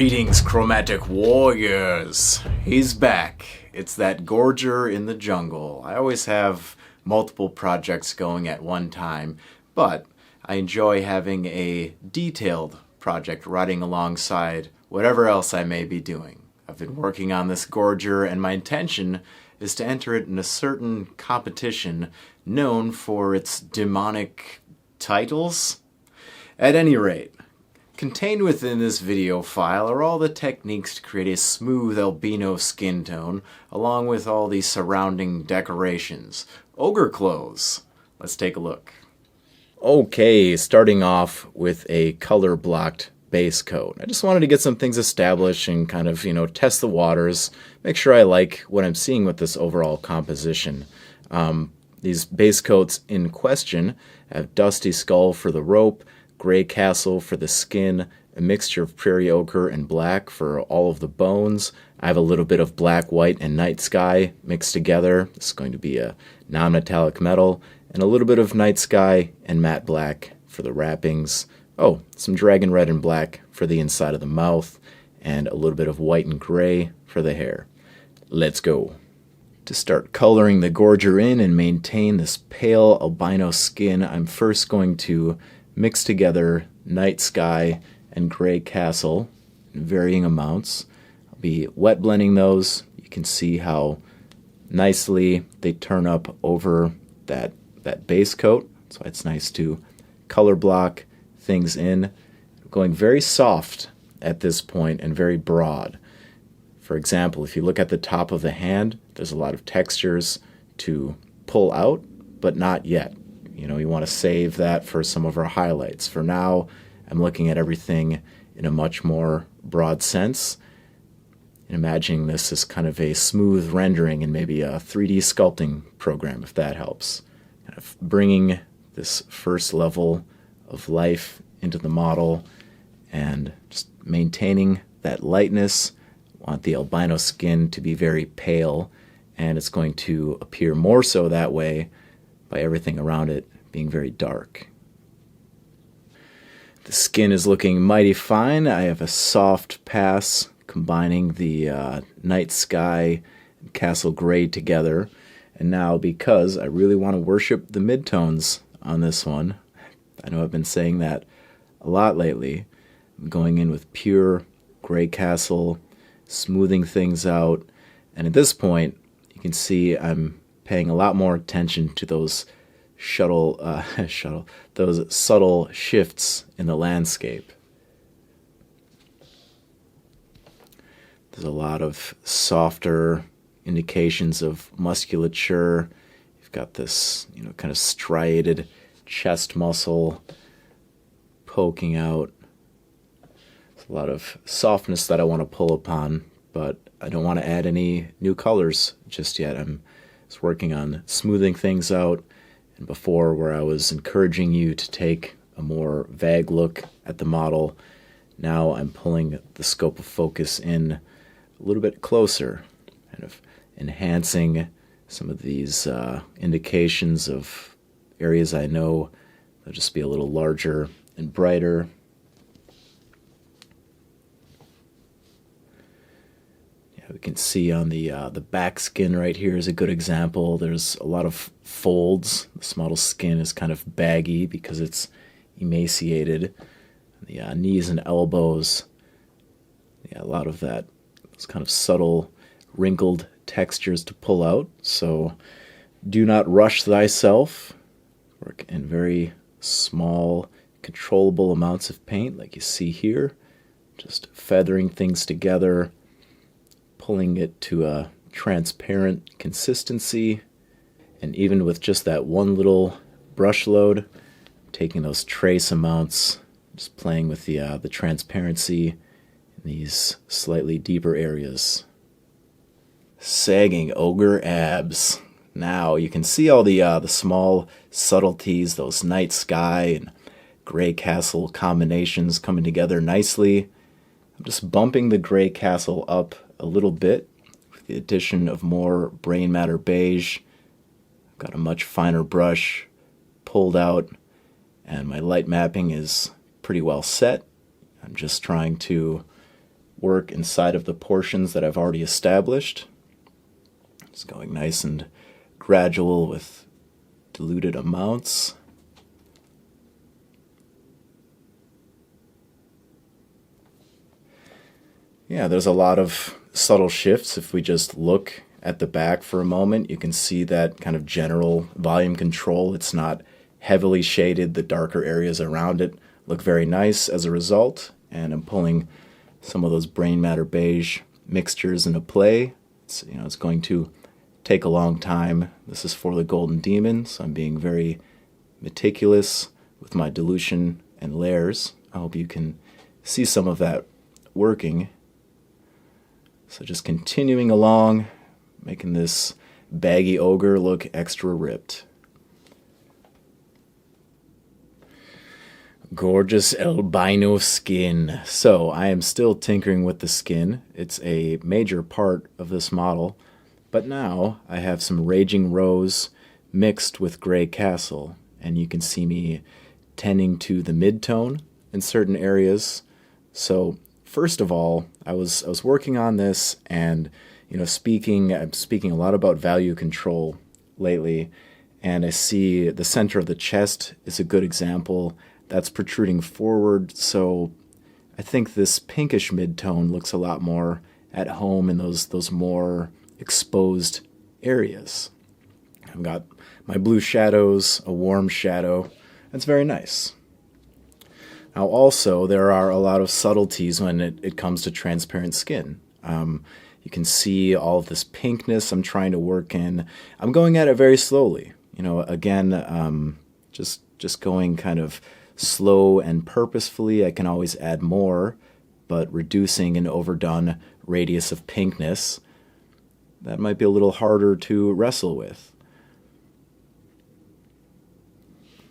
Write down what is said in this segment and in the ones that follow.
Greetings, chromatic warriors. He's back. It's that Gorger in the jungle. I always have multiple projects going at one time, but I enjoy having a detailed project riding alongside whatever else I may be doing. I've been working on this Gorger, and my intention is to enter it in a certain competition known for its demonic titles. At any rate, contained within this video file are all the techniques to create a smooth albino skin tone, along with all the surrounding decorations. Ogre clothes. Let's take a look. Okay, starting off with a color-blocked base coat. I just wanted to get some things established and kind of, test the waters, make sure I like what I'm seeing with this overall composition. These base coats in question have Dusty Skull for the rope, Gray Castle for the skin, a mixture of Prarie Ochre and black for all of the bones. I have a little bit of black, white, and night sky mixed together. This is going to be a non-metallic metal, and a little bit of night sky and matte black for the wrappings. Oh, some dragon red and black for the inside of the mouth, and a little bit of white and gray for the hair. Let's go. To start coloring the Gorger in and maintain this pale albino skin, I'm first going to mix together night sky and Gray Castle in varying amounts. I'll be wet blending those. You can see how nicely they turn up over that base coat, so it's nice to color block things in. Going very soft at this point and very broad. For example, if you look at the top of the hand, there's a lot of textures to pull out, but not yet. You want to save that for some of our highlights. For now, I'm looking at everything in a much more broad sense, and imagining this as kind of a smooth rendering and maybe a 3D sculpting program, if that helps. Kind of bringing this first level of life into the model and just maintaining that lightness. I want the albino skin to be very pale, and it's going to appear more so that way by everything around it being very dark. The skin is looking mighty fine. I have a soft pass combining the night sky and castle gray together. And now, because I really want to worship the midtones on this one, I know I've been saying that a lot lately, I'm going in with pure Gray Castle, smoothing things out. And at this point, you can see I'm paying a lot more attention to those those subtle shifts in the landscape. There's a lot of softer indications of musculature. You've got this, kind of striated chest muscle poking out. There's a lot of softness that I want to pull upon, but I don't want to add any new colors just yet. I'm just working on smoothing things out. And before, where I was encouraging you to take a more vague look at the model, now I'm pulling the scope of focus in a little bit closer, kind of enhancing some of these indications of areas I know they'll just be a little larger and brighter. We can see on the back skin right here is a good example. There's a lot of folds. This model's skin is kind of baggy because it's emaciated. The knees and elbows, a lot of that, those kind of subtle wrinkled textures to pull out. So do not rush thyself. Work in very small, controllable amounts of paint like you see here. Just feathering things together, pulling it to a transparent consistency, and even with just that one little brush load, taking those trace amounts, just playing with the transparency in these slightly deeper areas. Sagging ogre abs. Now you can see all the small subtleties, those night sky and Gray Castle combinations coming together nicely. I'm just bumping the Gray Castle up a little bit with the addition of more Brainmatter Beige. I've got a much finer brush pulled out, and my light mapping is pretty well set. I'm just trying to work inside of the portions that I've already established. Just going nice and gradual with diluted amounts. Yeah, there's a lot of subtle shifts. If we just look at the back for a moment, you can see that kind of general volume control. It's not heavily shaded. The darker areas around it look very nice as a result. And I'm pulling some of those Brainmatter Beige mixtures into play. It's going to take a long time. This is for the Golden Demon, so I'm being very meticulous with my dilution and layers. I hope you can see some of that working. So just continuing along, making this baggy Ochre look extra ripped. Gorgeous albino skin. So I am still tinkering with the skin. It's a major part of this model. But now I have some Raging Rose mixed with Gray Castle. And you can see me tending to the mid-tone in certain areas. So first of all, I was working on this, and I'm speaking a lot about value control lately, and I see the center of the chest is a good example. That's protruding forward, so I think this pinkish mid-tone looks a lot more at home in those more exposed areas. I've got my blue shadows, a warm shadow. That's very nice. Now also, there are a lot of subtleties when it comes to transparent skin. You can see all of this pinkness I'm trying to work in. I'm going at it very slowly. Again, just going kind of slow and purposefully. I can always add more, but reducing an overdone radius of pinkness, that might be a little harder to wrestle with.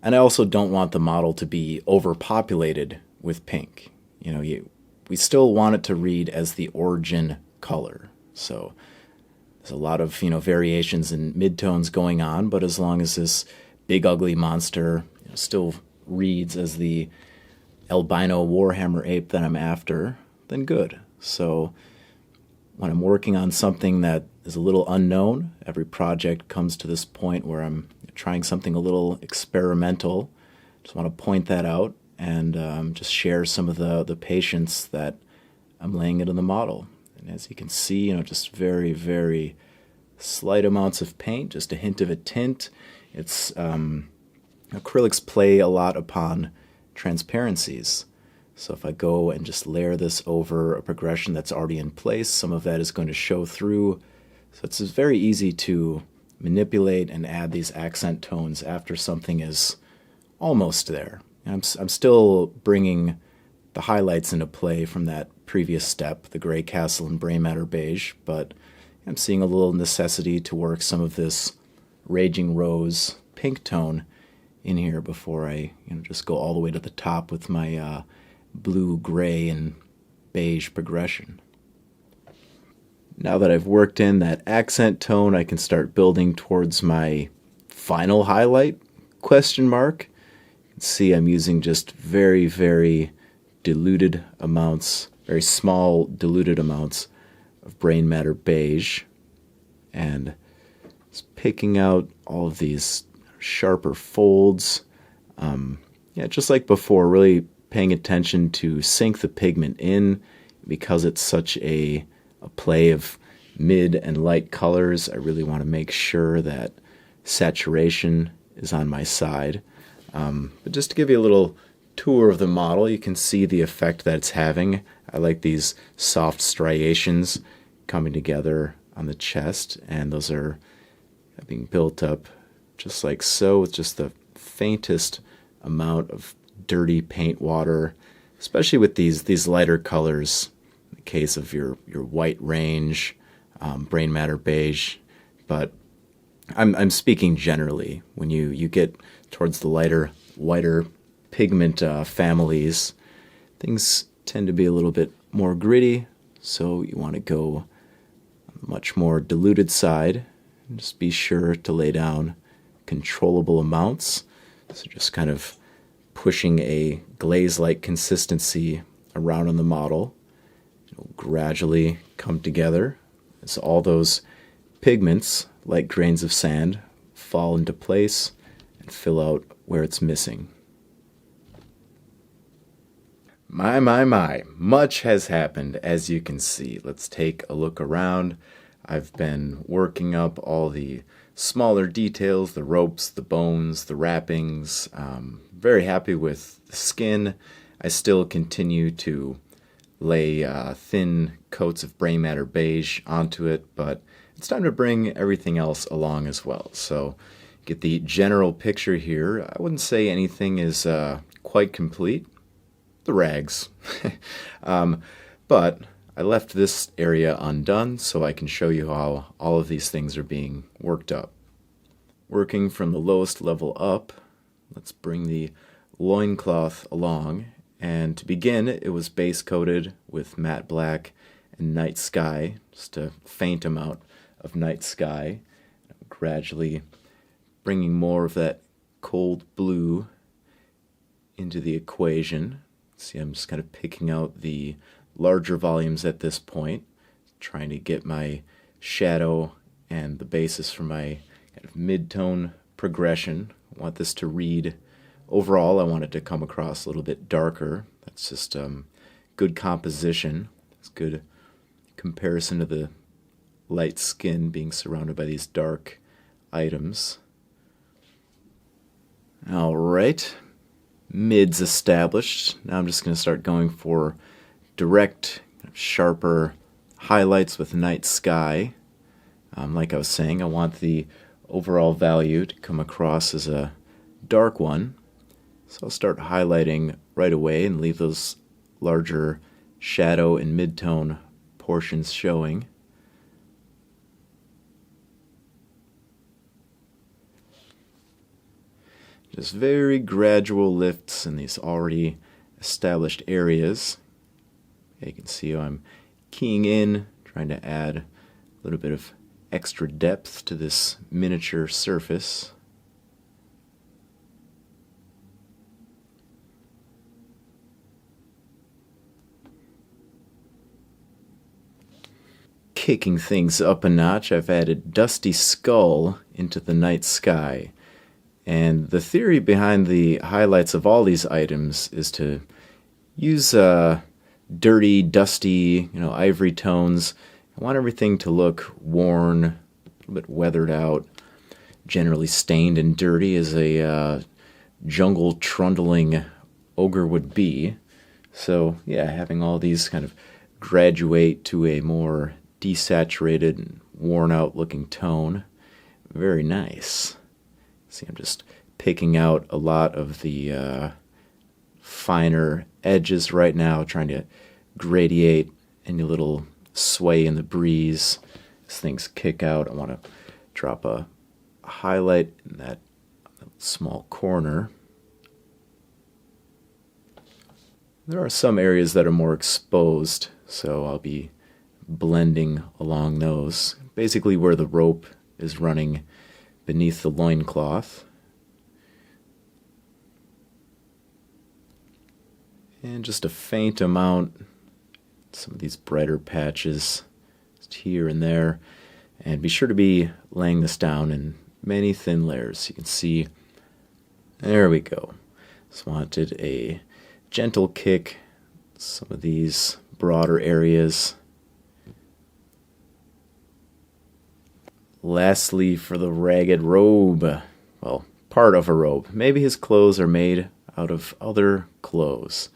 And I also don't want the model to be overpopulated with pink. We still want it to read as the origin color. So there's a lot of variations in midtones going on, but as long as this big ugly monster still reads as the albino warhammer ape that I'm after, then good. So when I'm working on something that is a little unknown, every project comes to this point where I'm trying something a little experimental. Just want to point that out and just share some of the patience that I'm laying into the model. And as you can see, just very, very slight amounts of paint, just a hint of a tint. It's acrylics play a lot upon transparencies. So if I go and just layer this over a progression that's already in place, some of that is going to show through. So it's very easy to manipulate and add these accent tones after something is almost there. I'm still bringing the highlights into play from that previous step, the Gray Castle and Brainmatter Beige, but I'm seeing a little necessity to work some of this Raging Rose pink tone in here before I just go all the way to the top with my blue, gray, and beige progression. Now that I've worked in that accent tone, I can start building towards my final highlight, question mark. You can see I'm using just very, very diluted amounts, very small diluted amounts of Brainmatter Beige, and just picking out all of these sharper folds. Just like before, really paying attention to sink the pigment in because it's such a play of mid and light colors. I really want to make sure that saturation is on my side. But just to give you a little tour of the model, you can see the effect that it's having. I like these soft striations coming together on the chest, and those are being built up just like so with just the faintest amount of dirty paint water, especially with these lighter colors. In the case of your white range, Brainmatter Beige, but I'm speaking generally. When you get towards the lighter, whiter pigment families, things tend to be a little bit more gritty, so you want to go on a much more diluted side, and just be sure to lay down controllable amounts. So just kind of pushing a glaze-like consistency around on the model. It'll gradually come together as all those pigments, like grains of sand, fall into place and fill out where it's missing. My, much has happened, as you can see. Let's take a look around. I've been working up all the smaller details, the ropes, the bones, the wrappings. Very happy with the skin. I still continue to lay thin coats of Brainmatter Beige onto it, but it's time to bring everything else along as well. So get the general picture here. I wouldn't say anything is quite complete. The rags. But I left this area undone so I can show you how all of these things are being worked up. Working from the lowest level up, let's bring the loincloth along. And to begin, it was base coated with matte black and night sky, just a faint amount of night sky. Gradually bringing more of that cold blue into the equation. See, I'm just kind of picking out the larger volumes at this point, trying to get my shadow and the basis for my kind of mid-tone progression. I want this to read, overall, I want it to come across a little bit darker. That's just good composition. It's good comparison to the light skin being surrounded by these dark items. All right. Mids established. Now I'm just going to start going for direct, sharper highlights with night sky. Like I was saying, I want the overall value to come across as a dark one. So I'll start highlighting right away and leave those larger shadow and mid-tone portions showing. Just very gradual lifts in these already established areas. You can see how I'm keying in, trying to add a little bit of extra depth to this miniature surface. Kicking things up a notch, I've added Dusty Skull into the night sky. And the theory behind the highlights of all these items is to use dirty, dusty, ivory tones. I want everything to look worn, a little bit weathered out, generally stained and dirty as a jungle trundling ogre would be. So yeah, having all these kind of graduate to a more desaturated and worn out looking tone. Very nice. See, I'm just picking out a lot of the finer edges right now, trying to gradiate any little sway in the breeze as things kick out. I want to drop a highlight in that small corner. There are some areas that are more exposed, so I'll be blending along those. Basically where the rope is running beneath the loincloth. And just a faint amount, some of these brighter patches, just here and there. And be sure to be laying this down in many thin layers. You can see, there we go. Just wanted a gentle kick, some of these broader areas. Lastly, for the ragged robe, well, part of a robe. Maybe his clothes are made out of other clothes.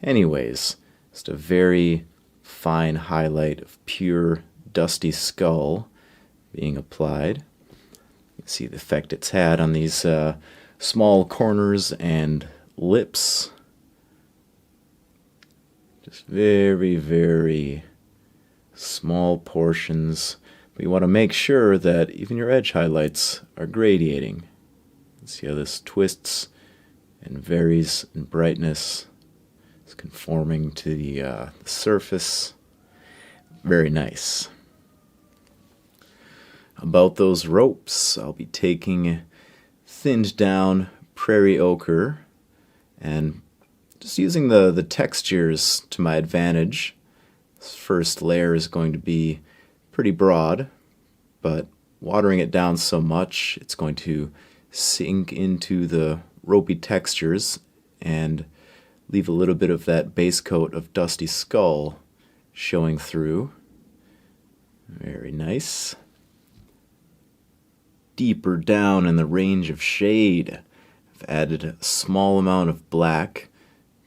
Anyways, just a very fine highlight of pure dusty skull being applied. You can see the effect it's had on these small corners and lips. Just very, very small portions. But you want to make sure that even your edge highlights are gradiating. See how this twists and varies in brightness. It's conforming to the surface. Very nice. About those ropes, I'll be taking thinned down Prarie ochre and just using the textures to my advantage. This first layer is going to be pretty broad, but watering it down so much, it's going to sink into the ropey textures and leave a little bit of that base coat of dusty skull showing through. Very nice. Deeper down in the range of shade, I've added a small amount of black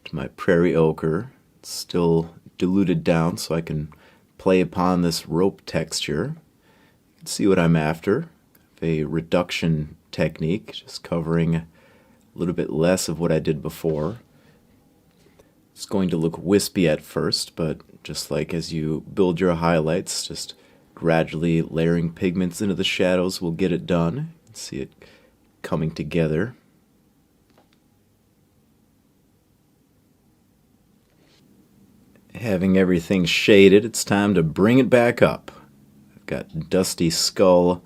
to my Prarie ochre. It's still diluted down so I can play upon this rope texture. You can see what I'm after. A reduction technique, just covering a little bit less of what I did before. It's going to look wispy at first, but just like as you build your highlights, just gradually layering pigments into the shadows will get it done. You can see it coming together. Having everything shaded, it's time to bring it back up. I've got dusty skull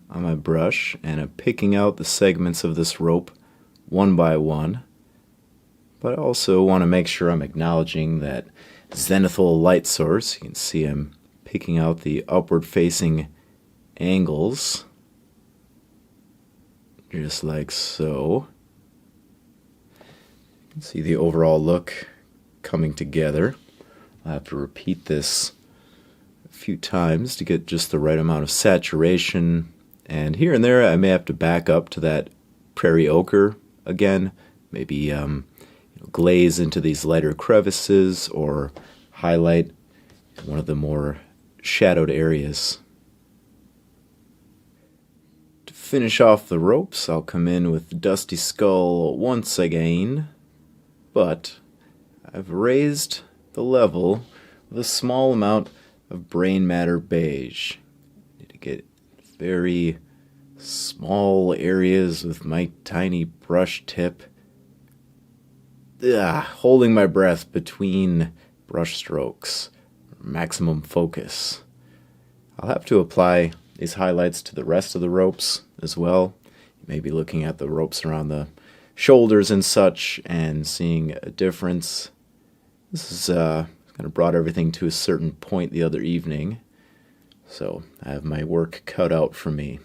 on my brush, and I'm picking out the segments of this rope one by one. But I also want to make sure I'm acknowledging that zenithal light source. You can see I'm picking out the upward facing angles, just like so. You can see the overall look coming together. I'll have to repeat this a few times to get just the right amount of saturation, and here and there I may have to back up to that Prarie ochre again, maybe glaze into these lighter crevices or highlight one of the more shadowed areas. To finish off the ropes, I'll come in with Dusty Skull once again, but I've raised the level with a small amount of Brainmatter Beige. I need to get very small areas with my tiny brush tip. Holding my breath between brush strokes. Maximum focus. I'll have to apply these highlights to the rest of the ropes as well. You may be looking at the ropes around the shoulders and such and seeing a difference. This is kind of brought everything to a certain point the other evening, so I have my work cut out for me.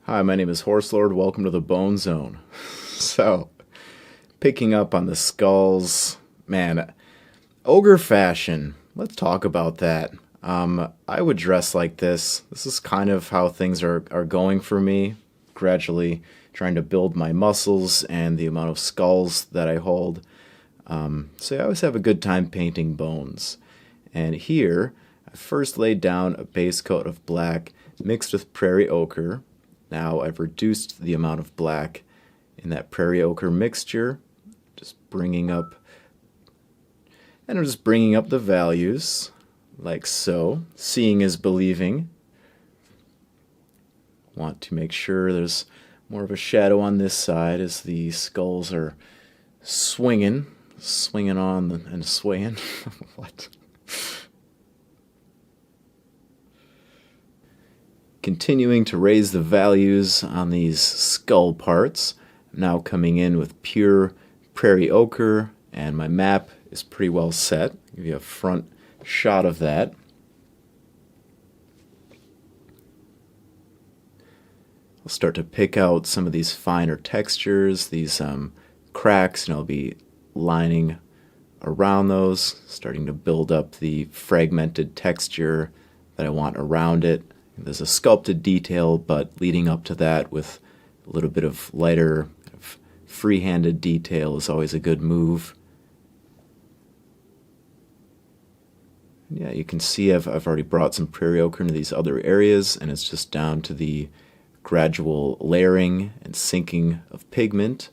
Hi, my name is Horselord. Welcome to the Bone Zone. So, picking up on the skulls, man, ogre fashion. Let's talk about that. I would dress like this. This is kind of how things are going for me. Gradually trying to build my muscles and the amount of skulls that I hold. So I always have a good time painting bones. And here, I first laid down a base coat of black mixed with Prarie ochre. Now I've reduced the amount of black in that Prarie ochre mixture. Just bringing up, and I'm just bringing up the values, like so. Seeing is believing. Want to make sure there's more of a shadow on this side as the skulls are swinging on and swaying. What? Continuing to raise the values on these skull parts. I'm now coming in with pure Prarie ochre, and my map is pretty well set. I'll give you a front shot of that. I'll start to pick out some of these finer textures, these cracks, and I'll be lining around those, starting to build up the fragmented texture that I want around it. There's a sculpted detail, but leading up to that with a little bit of lighter free-handed detail is always a good move. Yeah, you can see I've already brought some Prarie ochre into these other areas, and it's just down to the gradual layering and sinking of pigment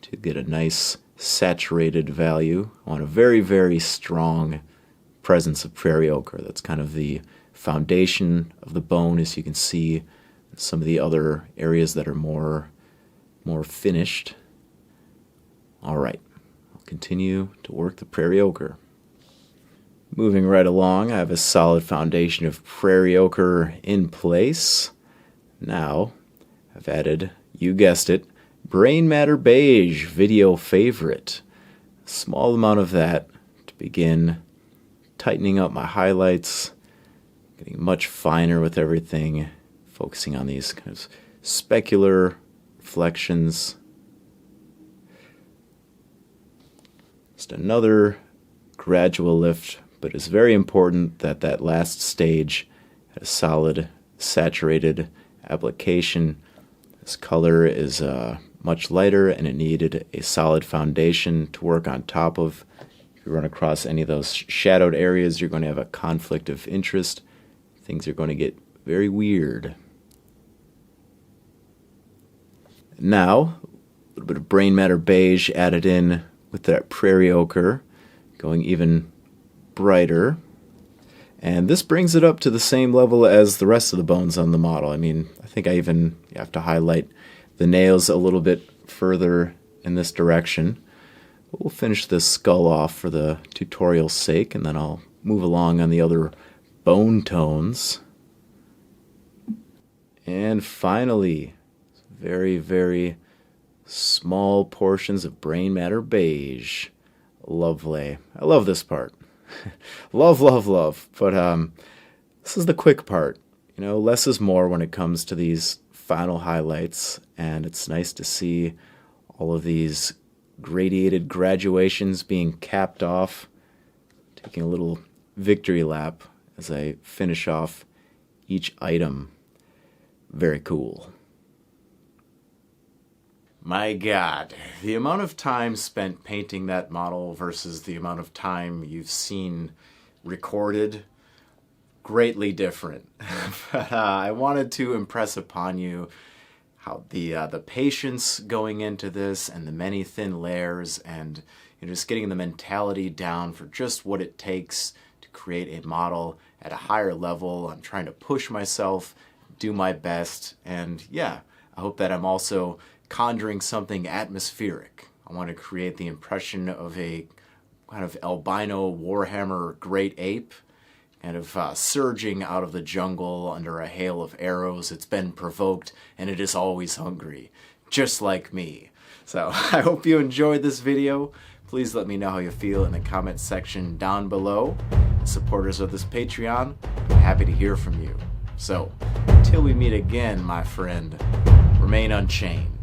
to get a nice saturated value. I want a very, very strong presence of Prarie ochre. That's kind of the foundation of the bone, as you can see some of the other areas that are more finished. All right, I'll continue to work the Prarie ochre. Moving right along, I have a solid foundation of Prarie ochre in place. Now, I've added, you guessed it, Brainmatter Beige, video favorite. A small amount of that to begin tightening up my highlights, getting much finer with everything, focusing on these kind of specular reflections. Just another gradual lift, but it's very important that that last stage had a solid, saturated application. This color is much lighter, and it needed a solid foundation to work on top of. If you run across any of those shadowed areas, you're going to have a conflict of interest. Things are going to get very weird. Now, a little bit of Brainmatter Beige added in with that Prarie Ochre, going even brighter. And this brings it up to the same level as the rest of the bones on the model. I mean, I think I even have to highlight the nails a little bit further in this direction. But we'll finish this skull off for the tutorial's sake, and then I'll move along on the other bone tones. And finally, very, very small portions of Brainmatter Beige. Lovely. I love this part. Love, love, love. But this is the quick part. You know, less is more when it comes to these final highlights, and it's nice to see all of these gradiated graduations being capped off. Taking a little victory lap as I finish off each item. Very cool. My God, the amount of time spent painting that model versus the amount of time you've seen recorded, greatly different. But I wanted to impress upon you how the patience going into this, and the many thin layers, and just getting the mentality down for just what it takes to create a model at a higher level. I'm trying to push myself, do my best, and yeah, I hope that I'm also conjuring something atmospheric. I want to create the impression of a kind of albino Warhammer great ape, kind of surging out of the jungle under a hail of arrows. It's been provoked, and it is always hungry, just like me. So I hope you enjoyed this video. Please let me know how you feel in the comment section down below. Supporters of this Patreon, I'm happy to hear from you. So, until we meet again, my friend, remain unchained.